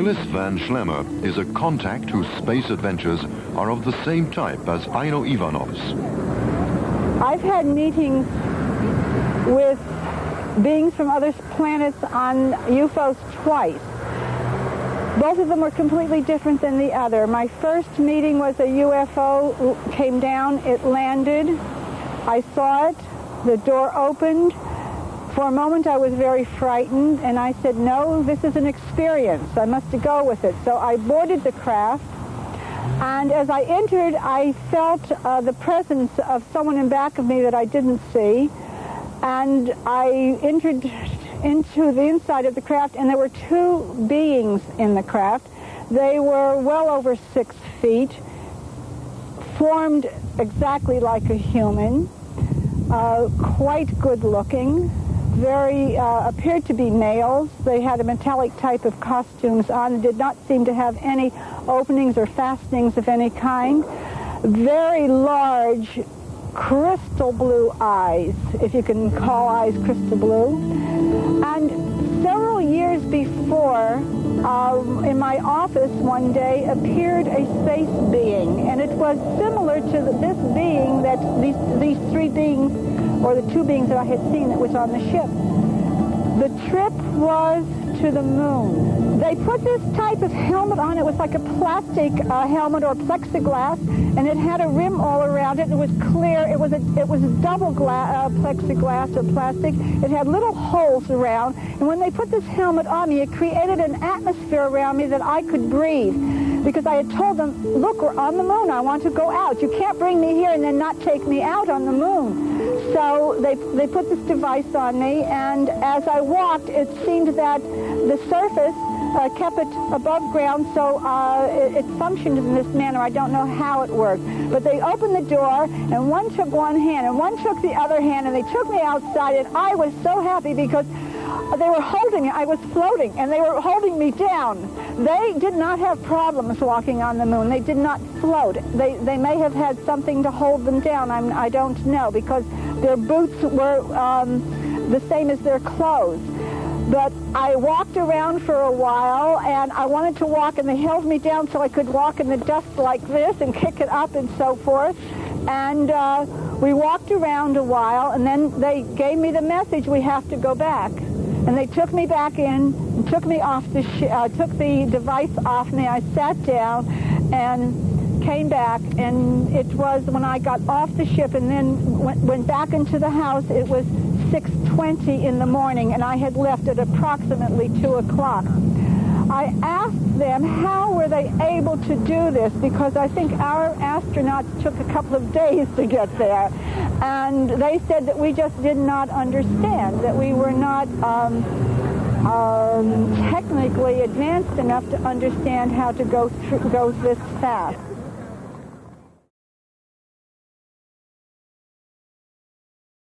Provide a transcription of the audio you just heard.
Phyllis Van Schlemmer is a contact whose space adventures are of the same type as Aino Ivanov's. I've had meetings with beings from other planets on UFOs twice. Both of them were completely different than the other. My first meeting was a UFO came down, it landed, I saw it, the door opened. For a moment I was very frightened, and I said, no, this is an experience, I must go with it. So I boarded the craft, and as I entered, I felt the presence of someone in back of me that I didn't see, and I entered into the inside of the craft, and there were two beings in the craft. They were well over 6 feet, formed exactly like a human, quite good looking, very appeared to be males. They had a metallic type of costumes on, did not seem to have any openings or fastenings of any kind. Very large crystal blue eyes, if you can call eyes crystal blue. And several years before, in my office one day appeared a space being, and it was similar to this being that these three beings, or the two beings that I had seen that was on the ship. The trip was to the moon. They put this type of helmet on. It was like a plastic helmet or plexiglass, and it had a rim all around it. It was clear. It was a double plexiglass or plastic. It had little holes around, and when they put this helmet on me, it created an atmosphere around me that I could breathe. Because I had told them, look, we're on the moon. I want to go out. You can't bring me here and then not take me out on the moon. So they put this device on me, and as I walked, it seemed that the surface kept it above ground, so it functioned in this manner. I don't know how it worked. But they opened the door, and one took one hand, and one took the other hand, and they took me outside, and I was so happy because they were holding me. I was floating, and they were holding me down. They did not have problems walking on the moon. They did not float. They may have had something to hold them down. I don't know, because their boots were the same as their clothes. But I walked around for a while, and I wanted to walk, and they held me down so I could walk in the dust like this and kick it up and so forth. And we walked around a while, and then they gave me the message, we have to go back. And they took me back in, and took me off the took the device off me. I sat down and came back, and it was when I got off the ship and then went back into the house, it was 6:20 in the morning, and I had left at approximately 2 o'clock. I asked them how were they able to do this, because I think our astronauts took a couple of days to get there. And they said that we just did not understand, that we were not technically advanced enough to understand how to go this fast.